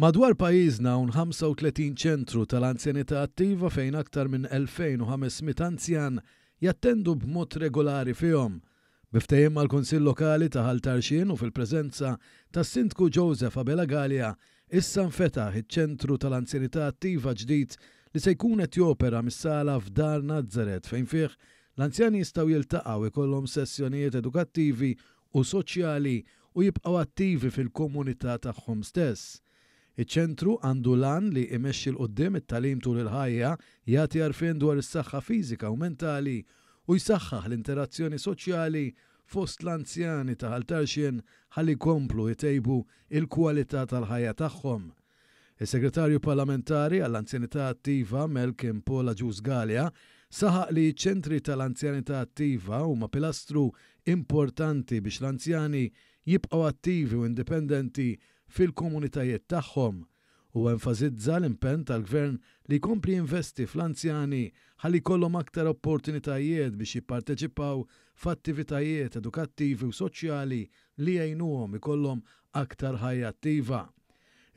Madwar pajjiżna hawn 35 ċentru tal-anzjanità attiva fejn aktar minn 2500 anzjan jattendu b'mod regolari fihom. Biftehim mal-Kunsill Lokali ta' Ħaltarxien u fil-preżenza tas-Sindku Joseph Abela Gallia issa nfetaħ iċ-ċentru tal-anzjanità attiva ġdid li se jkun qed jopera mis-sala f'Dar Nazzaret fejn fih l-anzjani jistgħu jiltaqgħu ikollhom sessjonijiet edukattivi u soċjali u jibqgħu attivi fil-komunità tagħhom stess. Iċ-ċentru għandu lan li imexxi l-qudiem it-tagħlim tul il-ħajja, jagħti għarfien dwar is-saħħa fiżika u mentali u jsaħħaħ l-interazzjoni soċjali fost l-anzjani ta' Ħaltarxien ħalli jkomplu jtejbu il-kwalità tal-ħajja tagħhom. Is-Segretarju Parlamentari għall-Anzjanità Attiva Malcolm Paula Ġus Gallia saħaq li ċ-ċentri tal-anzjanità attiva huma pilastru importanti biex l-anzjani jibqgħu attivi u indipendenti fil-komunitajiet tagħhom u enfasizza l-impenn tal-Gvern li jkompli jinvesti fl-anzjani ħalli jkollhom aktar opportunitajiet biex jipparteċipaw f'attivitajiet edukattivi u soċjali li jgħinuhom ikollhom aktar ħajja attiva.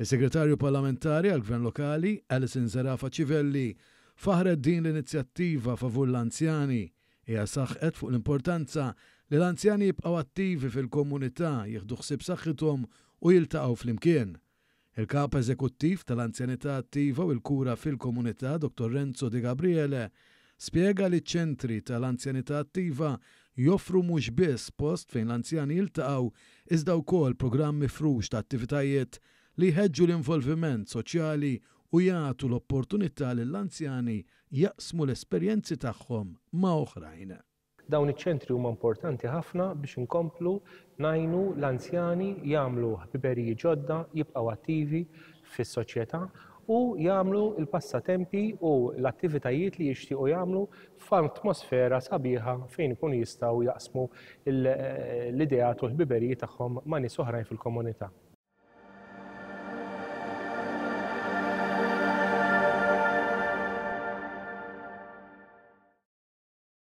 Is-Segretarju Parlamentari għall-Gvern Lokali, Alison Zerafa Civelli, faħret din l-inizjattiva favur l-anzjani hija saħqet fuq l-importanza li l-anzjani jibqgħu attivi fil-komunità, jieħdu ħsieb saħħithom u jiltaqgħu flimkien. Il-Kap Eżekuttiv tal-Anzjanità Attiva u l-Kura fil-Komunità, Dr. Renzo Di Gabriele, spjega li ċ-ċentri tal-Anzjanità Attiva joffru mhux biss post fejn l-anzjani jiltaqgħu iżda wkoll programmi frux ta' attivitajiet li jħeġġu l-involviment soċjali u jagħtu l-opportunità lill-anzjani jaqsmu l-esperjenzi tagħhom ma' oħrajn. Dawn iċ-ċentri huma importanti ħafna biex inkomplu ngħinu l-anzjani jagħmlu ħbiberiji ġodda, jibqgħu attivi fis-soċjetà u jagħmlu l-passatempi u l-attivitajiet li jixtiequ jagħmlu f'atmosfera sabiħa fejn ikunu jistgħu jaqsmu l-ideat u l-ħbiberiji tagħhom ma' nies oħrajn fil-komunità.